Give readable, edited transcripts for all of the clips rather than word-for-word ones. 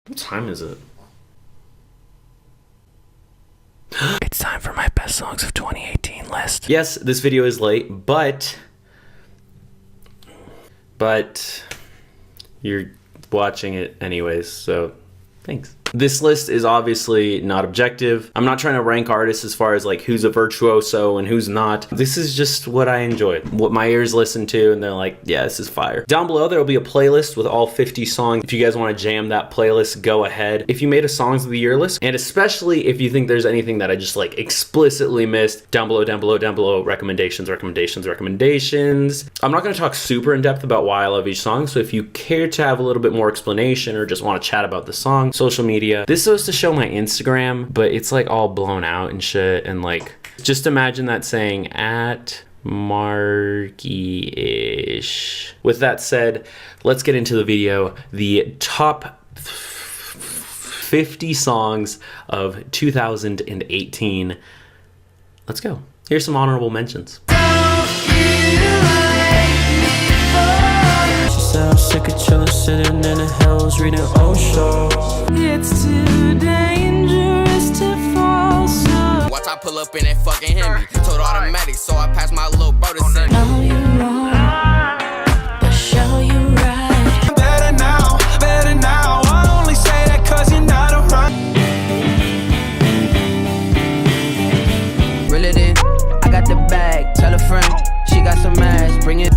What time is it? It's time for my best songs of 2018 list. Yes, this video is late, but you're watching it anyways, so thanks. This list is obviously not objective. I'm not trying to rank artists as far as like who's a virtuoso and who's not. This is just what I enjoy, what my ears listen to, and they're like, yeah, this is fire. Down below there will be a playlist with all 50 songs. If you guys want to jam that playlist, go ahead. If you made a songs of the year list, and especially if you think there's anything that I just like explicitly missed, down below, recommendations. I'm not going to talk super in depth about why I love each song, so if you care to have a little bit more explanation or just want to chat about the song, social media. This is supposed to show my Instagram, but it's like all blown out and shit, and like, just imagine that saying at Marky-ish. With that said, let's get into the video. The top 50 songs of 2018. Let's go. Here's some honorable mentions. Sick of chillin', sitting in the hills, reading Osho. It's too dangerous to fall so. Watch I pull up in that fucking Hemi. Total automatic, so I pass my little bro to send me. Know you wrong, but show you right. Better now, I only say that cause you're not around. Reel it in, I got the bag, tell a friend, she got some ass, bring it.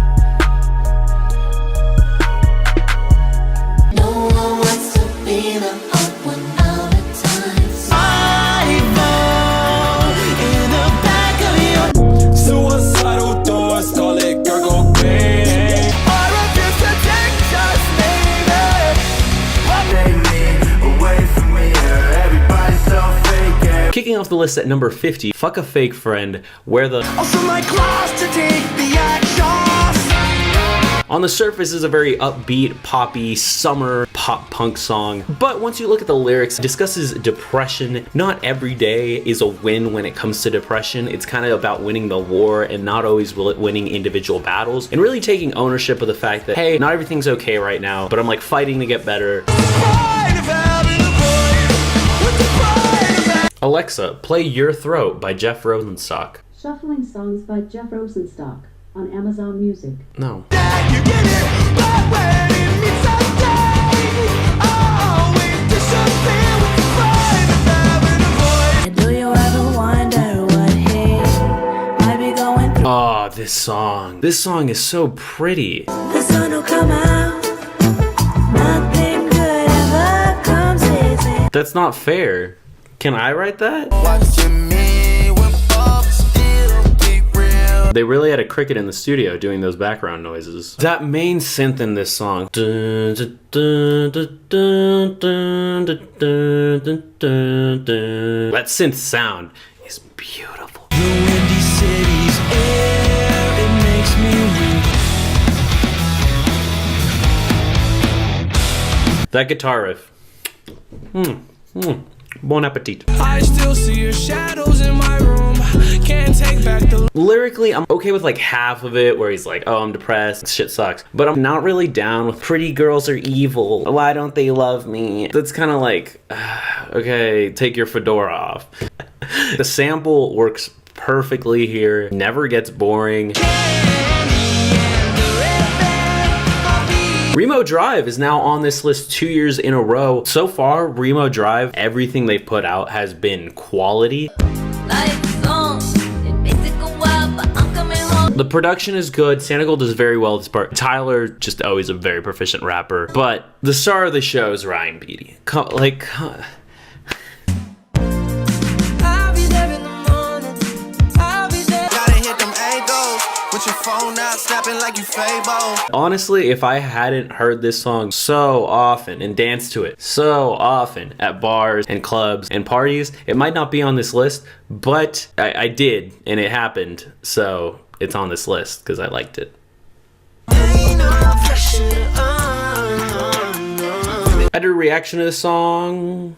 Kicking off the list at number 50, Fuck a Fake Friend, Where the Also my class to take the actions. On the surface is a very upbeat, poppy, summer pop punk song, but once you look at the lyrics, it discusses depression. Not every day is a win when it comes to depression. It's kind of about winning the war and not always winning individual battles, and really taking ownership of the fact that, hey, not everything's okay right now, but I'm like fighting to get better. Alexa, play Your Throat by Jeff Rosenstock. Shuffling songs by Jeff Rosenstock on Amazon Music. No. Oh, this song. This song is so pretty. The sun will come out. Nothing good ever comes easy. That's not fair. Can I write that? They really had a cricket in the studio doing those background noises. That main synth in this song. That synth sound is beautiful. The windy city's air, it makes me weak. That guitar riff. Bon appetit. I still see your shadows in my room. Can't take back the. Lyrically, I'm okay with like half of it where he's like, oh, I'm depressed, shit sucks. But I'm not really down with pretty girls are evil. Why don't they love me? That's kind of like, okay, take your fedora off. The sample works perfectly here, never gets boring. Remo Drive is now on this list 2 years in a row. So far, Remo Drive, everything they've put out has been quality. The production is good. Santiago does very well this part. Tyler, just always a very proficient rapper. But the star of the show is Ryan Beatty. Honestly, if I hadn't heard this song so often and danced to it so often at bars and clubs and parties, it might not be on this list, but I did, and it happened, so it's on this list because I liked it. I did a reaction to this song.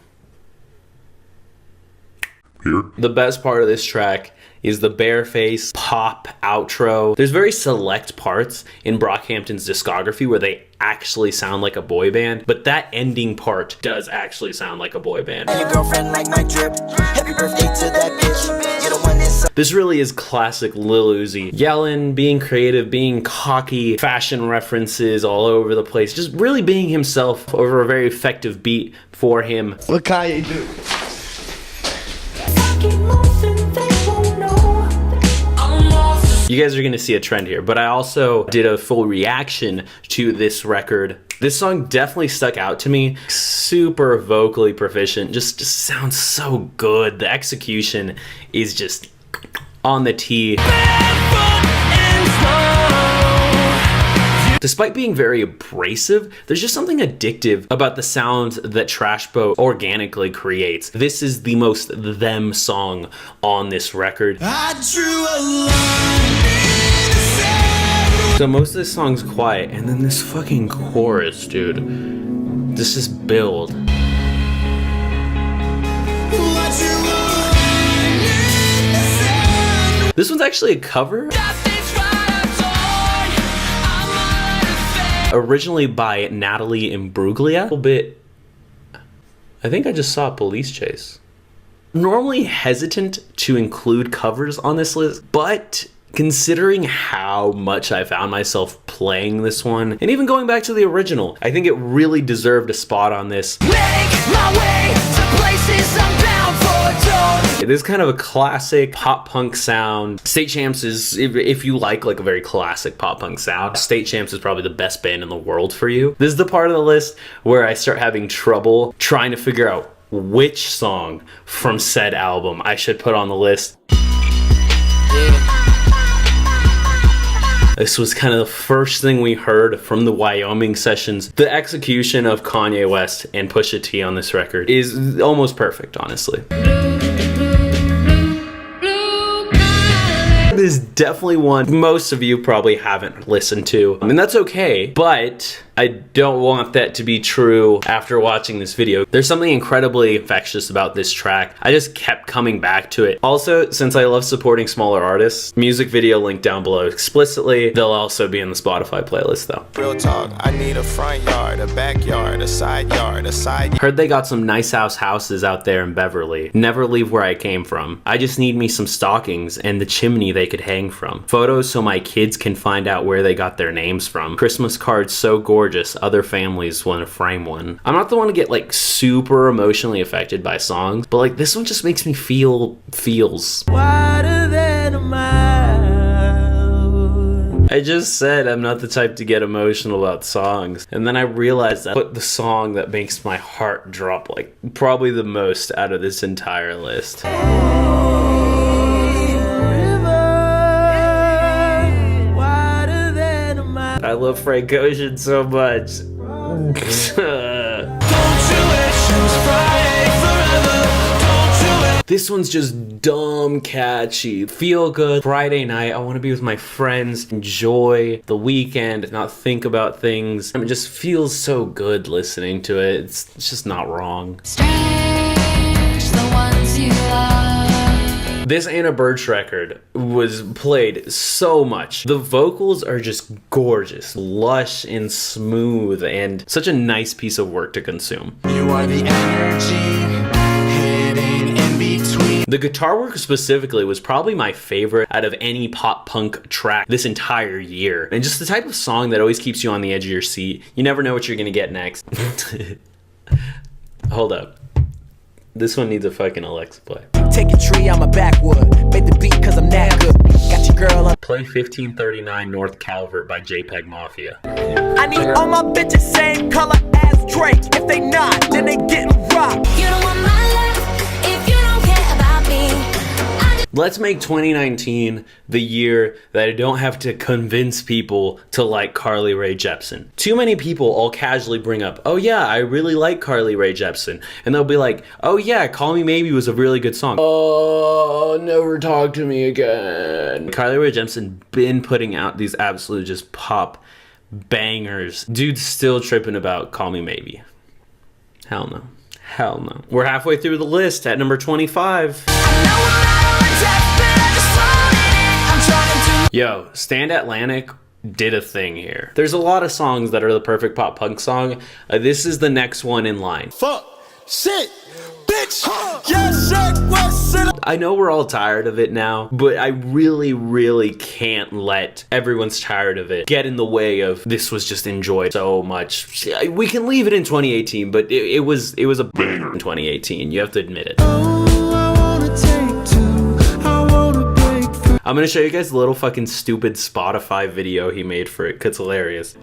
Here. The best part of this track is the bareface pop outro. There's very select parts in Brockhampton's discography where they actually sound like a boy band, but that ending part does actually sound like a boy band. Your girlfriend like my drip. Happy birthday to that bitch. You're the one that's This really is classic Lil Uzi. Yelling, being creative, being cocky, fashion references all over the place, just really being himself over a very effective beat for him. What Kanye do? You guys are gonna see a trend here, but I also did a full reaction to this record. This song definitely stuck out to me. Super vocally proficient, just sounds so good. The execution is just on the tee. Despite being very abrasive, there's just something addictive about the sounds that Trash Boat organically creates. This is the most them song on this record. So most of this song's quiet, and then this fucking chorus, dude. This is build. This one's actually a cover. Originally by Natalie Imbruglia. A little bit. I think I just saw Police Chase. Normally hesitant to include covers on this list, but considering how much I found myself playing this one, and even going back to the original, I think it really deserved a spot on this. Make my way to places I'm bound for tour. It is kind of a classic pop punk sound. State Champs is, if you like a very classic pop punk sound, State Champs is probably the best band in the world for you. This is the part of the list where I start having trouble trying to figure out which song from said album I should put on the list. This was kind of the first thing we heard from the Wyoming sessions. The execution of Kanye West and Pusha T on this record is almost perfect, honestly. This is definitely one most of you probably haven't listened to, and that's okay, but I don't want that to be true after watching this video. There's something incredibly infectious about this track. I just kept coming back to it. Also, since I love supporting smaller artists, music video link down below explicitly. They'll also be in the Spotify playlist though. real talk. I need a front yard, a backyard, a side yard, a side. Heard they got some nice houses out there in Beverly. Never leave where I came from. I just need me some stockings and the chimney they could hang from. Photos so my kids can find out where they got their names from. Christmas cards so gorgeous other families want to frame one. I'm not the one to get super emotionally affected by songs, but this one just makes me feel feels. Wider than a mile. I just said I'm not the type to get emotional about songs, and then I realized that I put the song that makes my heart drop probably the most out of this entire list. I love Frank Ocean so much. This one's just dumb catchy. Feel good. Friday night, I want to be with my friends, enjoy the weekend, not think about things. It just feels so good listening to it. It's just not wrong. Strange, the ones you love. This Anna Birch record was played so much. The vocals are just gorgeous, lush and smooth, and such a nice piece of work to consume. You are the energy hidden in between. The guitar work specifically was probably my favorite out of any pop punk track this entire year. And just the type of song that always keeps you on the edge of your seat. You never know what you're gonna get next. Hold up. This one needs a fucking Alexa play. Take a tree, I'm a backwood. Made the beat cause I'm that good. Got your girl on. Play 1539 North Calvert by JPEG Mafia. I need all my bitches same color as Drake. If they not, then they getting rocked. You don't want my love if you don't care about me. Let's make 2019 the year that I don't have to convince people to like Carly Rae Jepsen. Too many people all casually bring up, oh yeah, I really like Carly Rae Jepsen. And they'll be like, oh yeah, Call Me Maybe was a really good song. Oh, never talk to me again. Carly Rae Jepsen been putting out these absolute just pop bangers. Dude's still tripping about Call Me Maybe. Hell no. Hell no. We're halfway through the list at number 25. I know I'm not on tap, but I just Yo, Stand Atlantic did a thing here. There's a lot of songs that are the perfect pop punk song. This is the next one in line. Fuck, shit, bitch, yes, shit, west city. I know we're all tired of it now, but I really can't let everyone's tired of it get in the way of this was just enjoyed so much. We can leave it in 2018, but it was a banger in 2018. You have to admit it. I'm gonna show you guys a little fucking stupid Spotify video he made for it, 'cause it's hilarious.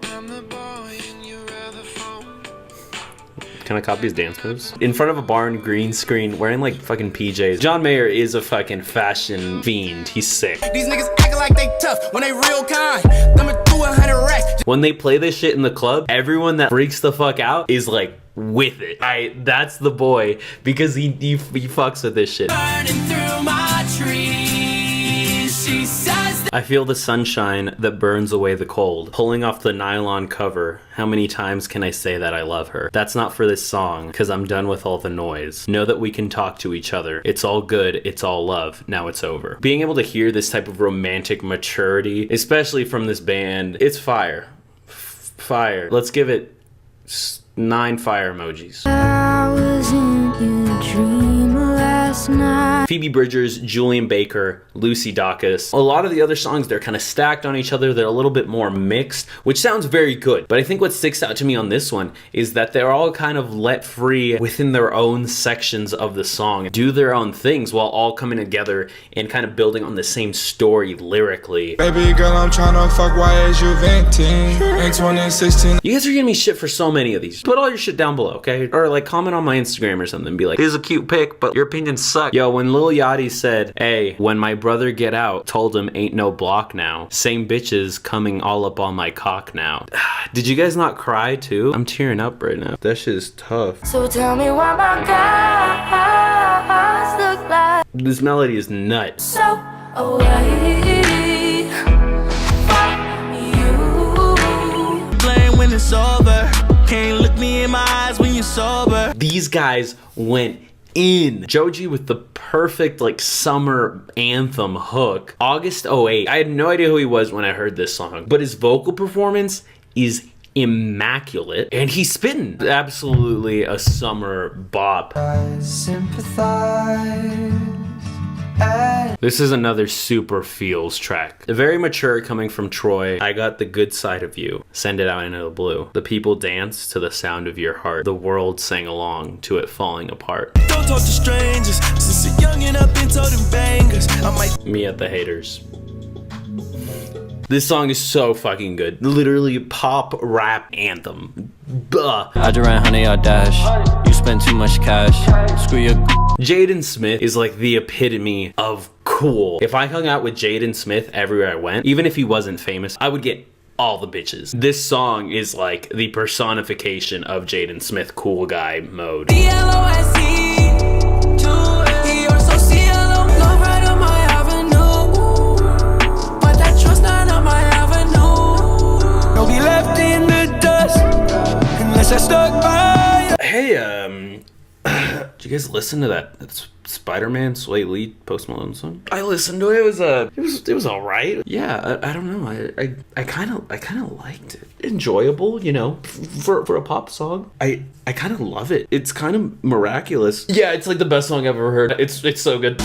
Can I copy his dance moves? In front of a barn, green screen, wearing like fucking PJs. John Mayer is a fucking fashion fiend. He's sick. These niggas acting like they tough when they real kind. Coming through 100 racks. When they play this shit in the club, everyone that freaks the fuck out is like with it. That's the boy, because he fucks with this shit. Burning through my trees, she says I feel the sunshine that burns away the cold. Pulling off the nylon cover. How many times can I say that I love her? That's not for this song, because I'm done with all the noise. Know that we can talk to each other. It's all good. It's all love. Now it's over. Being able to hear this type of romantic maturity, especially from this band, it's fire. Fire. Let's give it 9 fire emojis. I was in your dream last night. Phoebe Bridgers, Julian Baker, Lucy Dacus. A lot of the other songs, they're kind of stacked on each other. They're a little bit more mixed, which sounds very good. But I think what sticks out to me on this one is that they're all kind of let free within their own sections of the song, do their own things while all coming together and kind of building on the same story lyrically. Baby girl, I'm tryna fuck, why is you venting? In 2016. You guys are giving me shit for so many of these. Put all your shit down below, okay? Or like comment on my Instagram or something. Be like, this is a cute pic, but your opinions suck. Yo, when Lil Yachty said, hey, when my brother get out, told him ain't no block now. Same bitches coming all up on my cock now. Did you guys not cry too? I'm tearing up right now. That shit is tough. So tell me why my guys look like This melody is nuts. so away from you. Playing when it's over. Can't look me in my eyes when you're sober. These guys went in. Joji with the perfect like summer anthem hook. August 08. I had no idea who he was when I heard this song, but his vocal performance is immaculate and he's spitting. Absolutely a summer bop. This is another super feels track. Very mature coming from Troy. I got the good side of you. Send it out into the blue. The people dance to the sound of your heart. The world sang along to it falling apart. Don't talk to strangers. Since you're young and I've been told them bangers. I might Me at the haters. This song is so fucking good. Literally pop rap anthem. Buh. I ran honey, I dash. You spend too much cash. Screw your. Jaden Smith is like the epitome of cool. If I hung out with Jaden Smith everywhere I went, even if he wasn't famous, I would get all the bitches. This song is like the personification of Jaden Smith cool guy mode. Hey, did you guys listen to that Spider-Man Sway Lee Post Malone song? I listened to it. It was all right. Yeah, I don't know. I kind of liked it. Enjoyable, you know, for a pop song. I kind of love it. It's kind of miraculous. Yeah, it's like the best song I've ever heard. It's so good.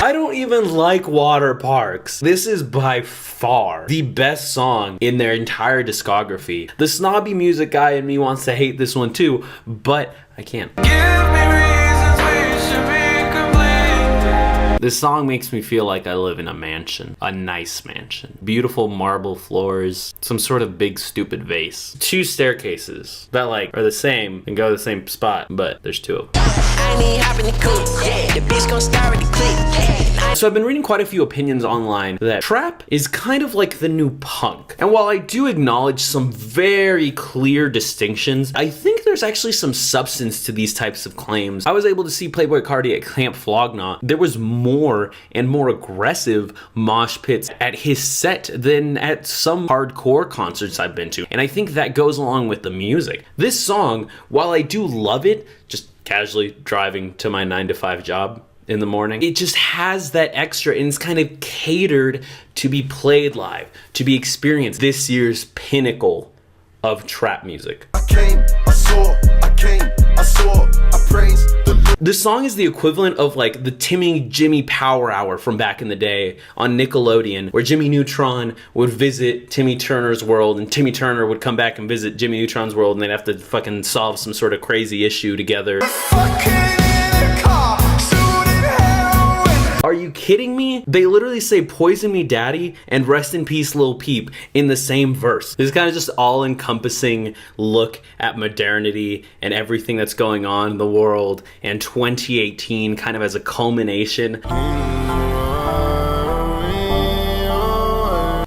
I don't even like water parks. This is by far the best song in their entire discography. The snobby music guy in me wants to hate this one too, but I can't. This song makes me feel like I live in a mansion, a nice mansion. Beautiful marble floors, some sort of big stupid vase. 2 staircases that like are the same and go to the same spot, but there's 2 of them. So I've been reading quite a few opinions online that trap is kind of like the new punk. And while I do acknowledge some very clear distinctions, I think there's actually some substance to these types of claims. I was able to see Playboi Carti at Camp Flog Gnaw. There was more and more aggressive mosh pits at his set than at some hardcore concerts I've been to. And I think that goes along with the music. This song, while I do love it, just casually driving to my 9-to-5 job, in the morning. It just has that extra, and it's kind of catered to be played live, to be experienced. This year's pinnacle of trap music. I came, I saw, I praised the Lord. This song is the equivalent of like the Timmy Jimmy Power Hour from back in the day on Nickelodeon, where Jimmy Neutron would visit Timmy Turner's world and Timmy Turner would come back and visit Jimmy Neutron's world, and they'd have to fucking solve some sort of crazy issue together. Are you kidding me? They literally say "Poison Me Daddy" and "Rest in Peace Lil Peep" in the same verse. This kind of just all-encompassing look at modernity and everything that's going on in the world, and 2018 kind of as a culmination.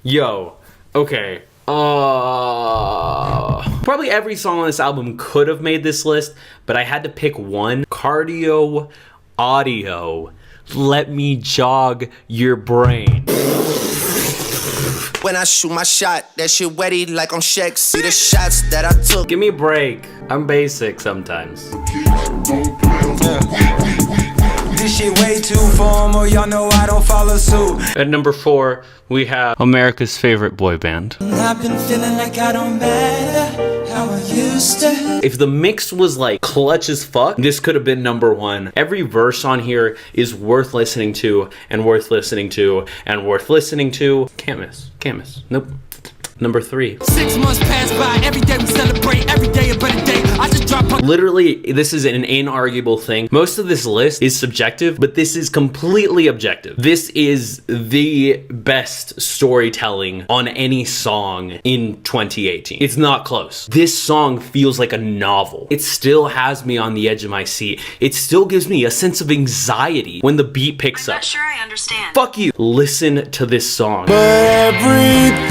Yo, okay. Probably every song on this album could have made this list, but I had to pick one. Cardio Audio. Let me jog your brain. When I shoot my shot, that shit wetty like on Shaq. See the shots that I took. Give me a break. I'm basic sometimes. This shit way too formal, y'all know I don't follow suit. At number 4, we have America's favorite boy band. I've been feeling like I don't matter how I used to. If the mix was like clutch as fuck, this could have been number 1. Every verse on here is worth listening to, and worth listening to, and worth listening to. Can't miss. Can't miss. Nope. Number 3. 6 months pass by, every day we celebrate, every day a better day. I just drop a Literally, this is an inarguable thing. Most of this list is subjective, but this is completely objective. This is the best storytelling on any song in 2018. It's not close. This song feels like a novel. It still has me on the edge of my seat. It still gives me a sense of anxiety when the beat picks up. Not sure I understand. Fuck you. Listen to this song. Everything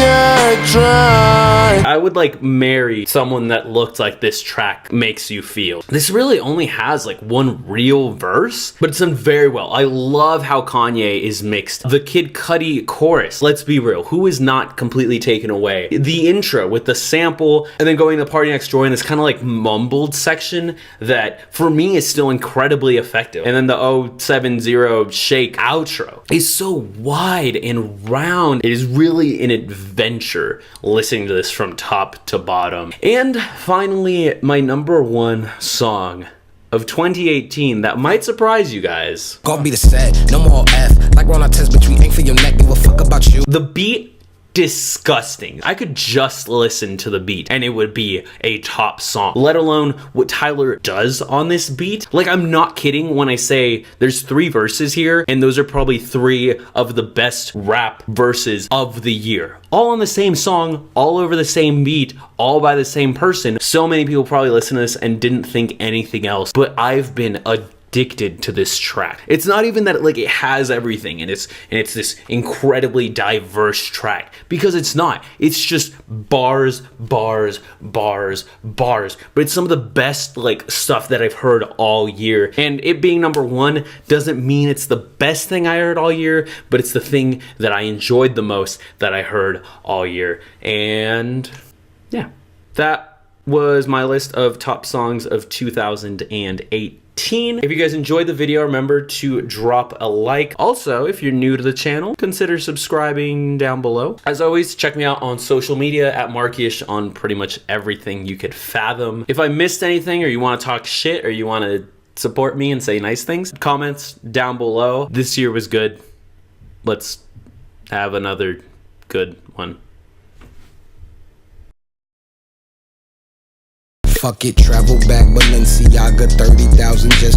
I tried. I would like marry someone that looked like this track makes you feel. This really only has like one real verse, but it's done very well. I love how Kanye is mixed. The Kid Cudi chorus, let's be real, who is not completely taken away? The intro with the sample and then going to Party Next Door in this kind of like mumbled section that for me is still incredibly effective. And then the 070 Shake outro is so wide and round. It is really an adventure listening to this from top to bottom. And finally, my number 1 song of 2018 that might surprise you guys. Gonna be the set, no more F. Like when I test, but you ain't for your neck, give a fuck about you. The beat, disgusting. I could just listen to the beat and it would be a top song, let alone what Tyler does on this beat. Like, I'm not kidding when I say there's 3 verses here, and those are probably 3 of the best rap verses of the year. All on the same song, all over the same beat, all by the same person. So many people probably listen to this and didn't think anything else, but I've been addicted to this track. It's not even that like it has everything and it's this incredibly diverse track, because it's not. It's just bars, bars, bars, bars. But it's some of the best like stuff that I've heard all year. And it being number 1 doesn't mean it's the best thing I heard all year, but it's the thing that I enjoyed the most that I heard all year. And yeah, that was my list of top songs of 2008. If you guys enjoyed the video, remember to drop a like. Also, if you're new to the channel, consider subscribing down below. As always, check me out on social media at Markish on pretty much everything you could fathom. If I missed anything, or you want to talk shit, or you want to support me and say nice things, comments down below. This year was good. Let's have another good one. Fuck it, travel back Balenciaga 30,000 just